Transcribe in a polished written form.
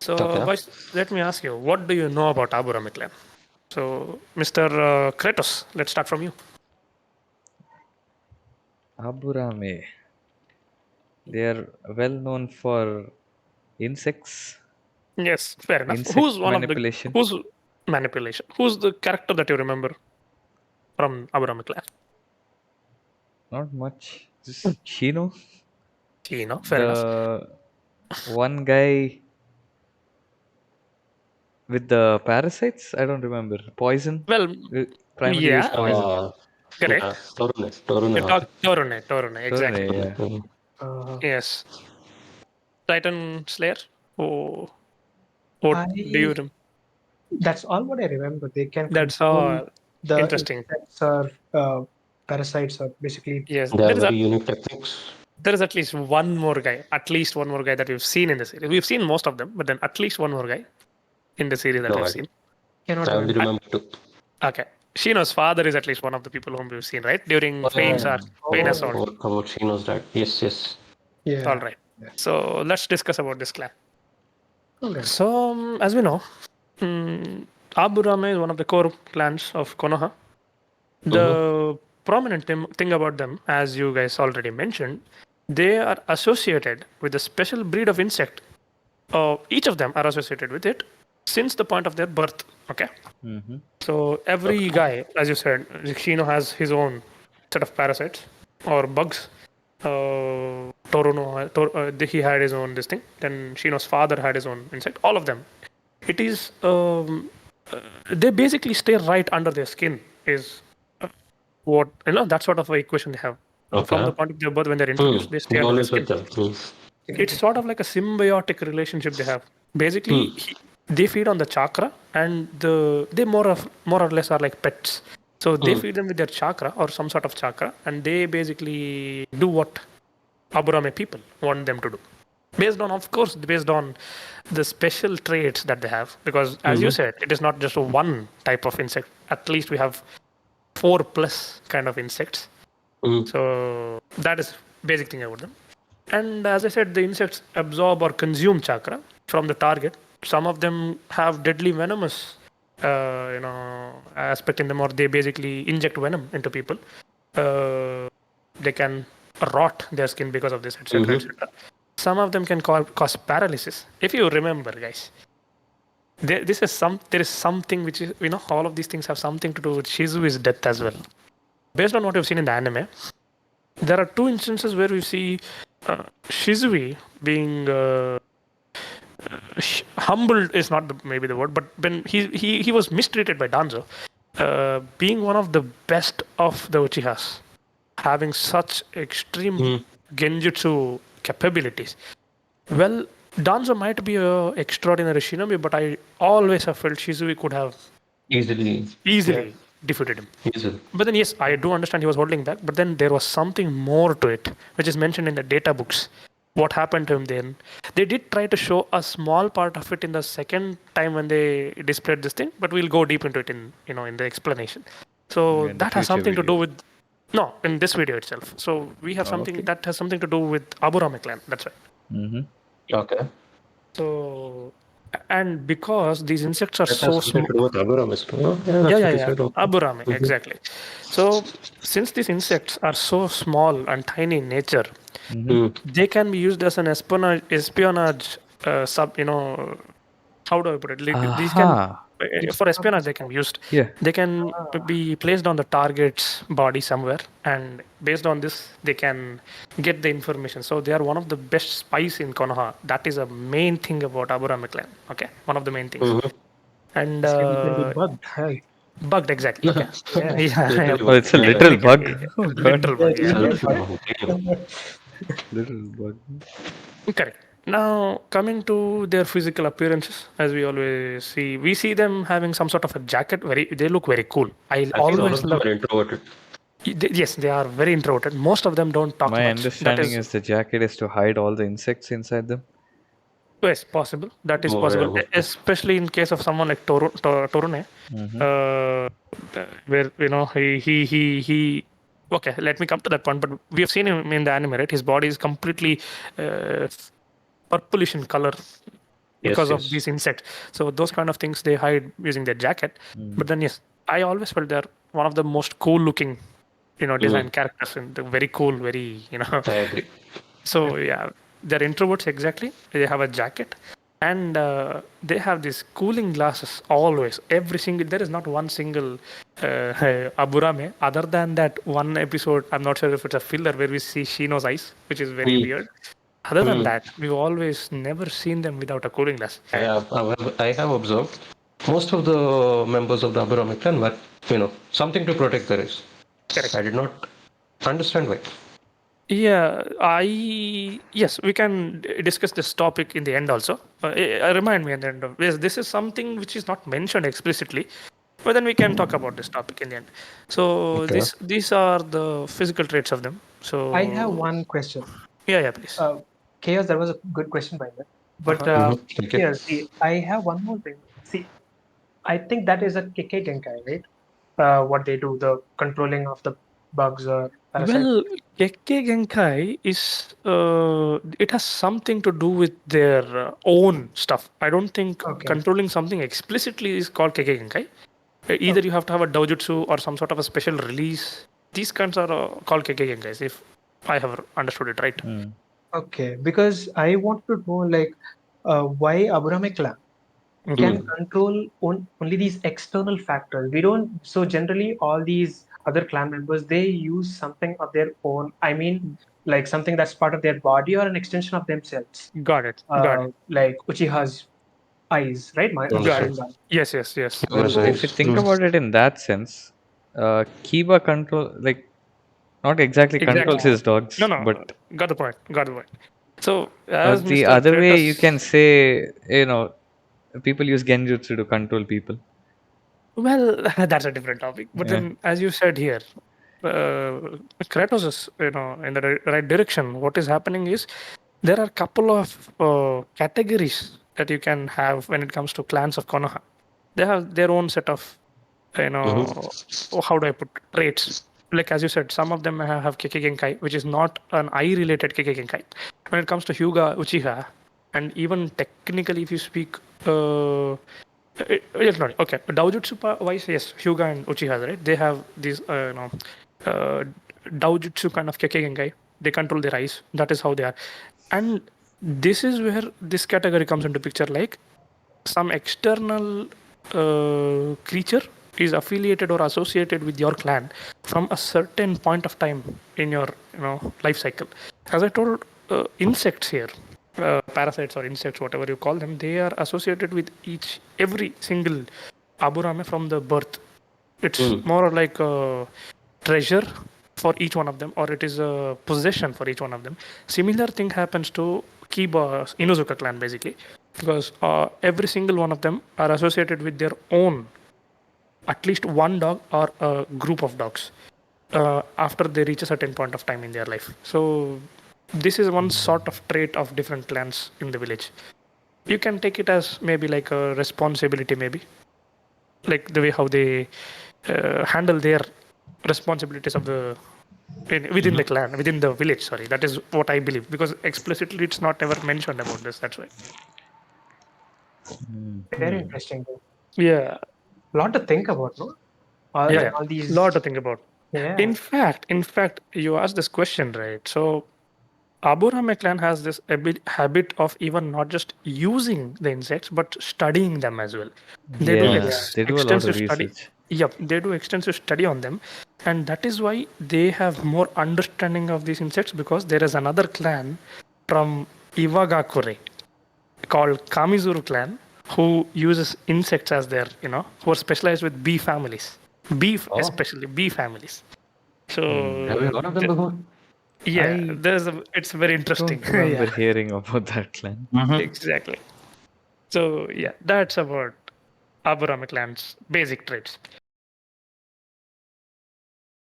So, Okay. boys, let me ask you, what do you know about Aburame clan? So, Mr. Kratos, let's start from you. Aburame. They are well known for insects, Yes, fair enough. insect manipulation. Who's manipulation? Who's the character that you remember from Aburame clan? Not much. Just Shino, Fair enough. the one guy with the parasites. I don't remember. Poison. Well, Primarily use yeah, poison. Yeah, correct. Torune. You talk Torune, exactly. Torne, yeah. Mhm. Yes. Titan Slayer? Oh, what do you I remember? That's all what I remember. They can That's control all the interesting. insects or parasites or basically. Yes, They have very unique techniques. there is at least one more guy, that we've seen in the series. We've seen most of them, but then at least one more guy in the series that No, I've I seen. Cannot I only remember. remember two. Okay. Shino's father is at least one of the people whom we've seen, right? During Fane's yeah. arc, Oh, Fane Oh, Assault. about Shino's dad. Yes. Yeah. All right. Yeah. So let's discuss about this clan. Okay. So, as we know, Aburame is one of the core clans of Konoha. The prominent thing about them, as you guys already mentioned, they are associated with a special breed of insect. Each of them are associated with it since the point of their birth. Okay. Mm-hmm. So every guy, as you said, Shino has his own set of parasites or bugs. He had his own this thing. Then Shino's father had his own insect. All of them. It is they basically stay right under their skin. Is what that sort of a equation they have. From the Okay. point of their birth when they're introduced, they stay You're under their always skin. with them. It's sort of like a symbiotic relationship they have. Basically, they feed on the chakra, and they more or less are like pets. So they feed them with their chakra or some sort of chakra, and they basically do what Aburame people want them to do. Based on the special traits that they have. Because as you said, it is not just one type of insect. At least we have 4+ kind of insects. So that is basic thing about them. And as I said, the insects absorb or consume chakra from the target. Some of them have deadly venomous, aspect in them, or they basically inject venom into people. They can rot their skin because of this, etc., etc. Some of them can cause paralysis. If you remember, guys, there is something which is all of these things have something to do with Shizui's death as well. Based on what we've seen in the anime, there are two instances where we see Shizui being humbled is not maybe the word, but when he was mistreated by Danzo, being one of the best of the Uchihas, having such extreme genjutsu capabilities. Well, Danzo might be an extraordinary shinobi, but I always have felt Shizui could have Easily. defeated him. Easily. But then, yes, I do understand he was holding back, but then there was something more to it, which is mentioned in the data books. What happened to him then? They did try to show a small part of it in the second time when they displayed this thing, but we'll go deep into it in the explanation. So In the that has future something to do video. with in this video itself. So we have something Okay. that has something to do with Aburame clan. That's right. Mm-hmm. Okay. So, and because these insects are That so has something small. to do with Aburame. Oh, yeah, that's what you said. Okay. Aburame, exactly. So, since these insects are so small and tiny in nature, they can be used as an espionage how do I put it? These can, Aha. for espionage, they can be used. Yeah. They can be placed on the target's body somewhere, and based on this, they can get the information. So they are one of the best spies in Konoha. That is a main thing about Aburame clan. Okay, one of the main things. And It can be bugged. Right. bugged exactly. Okay. Literally Oh, it's a literal bug. Literal bug. Yeah. Little bug. Correct. Now, coming to their physical appearances, as we always see, we see them having some sort of a jacket. They look very cool. I I think all always of them love. are introverted. Yes, they are very introverted. Most of them don't talk My much. understanding is the jacket is to hide all the insects inside them. Yes, possible. That is Oh, possible, yeah. especially in case of someone like Torune, where he. Okay, let me come to that point. But we have seen him in the anime, right? His body is completely purplish in color. because of yes. these insects. So those kind of things they hide using their jacket. But then yes, I always felt they're one of the most cool looking, design characters, and they're very cool, very, I agree. So yeah, they're introverts exactly. They have a jacket, and they have these cooling glasses always. Every single there is not one single Aburame. Other than that one episode, I'm not sure if it's a filler where we see Shino's eyes, which is very weird. Other than that, we've always never seen them without a cooling glass. I have observed most of the members of the Aburame clan were, something to protect their eyes. Correct. I did not understand why. Yeah, yes, we can discuss this topic in the end also. Remind me at the end of yes, this is something which is not mentioned explicitly, but then we can talk about this topic in the end. So Okay. these are the physical traits of them. So I have one question. yeah, please. Chaos, that was a good question by the way. But Thank you. here, see, I have one more thing. See, I think that is a Kekkei Genkai, right? What they do, the controlling of the bugs or parasites. Well, Kekkei Genkai is it has something to do with their own stuff. I don't think Okay. controlling something explicitly is called Kekkei Genkai. Either you have to have a doujutsu or some sort of a special release. These kinds are called Kekkei Genkais, if I have understood it right. Okay, because I want to know like why Aburame clan can control only these external factors. We don't. So generally, all these other clan members they use something of their own. I mean, like something that's part of their body or an extension of themselves. Got it. Got it. Like Uchiha's eyes, right? My Got it. Sharingan. Yes. Well, Was if you think about it in that sense, Kiba not exactly controls his dogs, No. but Got the point. So as the Mr. other way you Kratos, can say, people use genjutsu to control people. well, that's a different topic. But then, as you said here, Kratos is in the right direction. What is happening is there are a couple of categories that you can have when it comes to clans of Konoha. They have their own set of how do I put traits. Like as you said, some of them have Kekkei Genkai, which is not an eye-related Kekkei Genkai. When it comes to Hyuga, Uchiha, and even technically, if you speak, yes, no, okay, Doujutsu wise, yes, Hyuga and Uchiha, right? They have these, Doujutsu kind of Kekkei Genkai. They control their eyes. That is how they are, and this is where this category comes into picture. Like some external creature is affiliated or associated with your clan from a certain point of time in your life cycle. As I told, insects here, parasites or insects, whatever you call them, they are associated with every single Aburame from the birth. It's more like a treasure for each one of them, or it is a possession for each one of them. Similar thing happens to Kiba Inuzuka clan basically, because every single one of them are associated with their own, at least one dog or a group of dogs after they reach a certain point of time in their life. So this is one sort of trait of different clans in the village. You can take it as maybe like a responsibility, maybe like the way how they handle their responsibilities of within the clan, within the village. Sorry, that is what I believe, because explicitly it's not ever mentioned about this. That's why. Very interesting. Though. Yeah. A lot to think about, no? All these. Lot to think about. Yeah. In fact, you asked this question, right? So Aburame clan has this habit of even not just using the insects, but studying them as well. They do They do a lot of extensive study. research. Yep, they do extensive study on them, and that is why they have more understanding of these insects, because there is another clan from Iwagakure called Kamizuru clan who uses insects as their, who are specialized with bee families. Especially bee families. So Have you heard of them before? yeah, it's very interesting. Don't remember hearing about that clan. Exactly. So yeah, that's about Aburame clan's basic traits.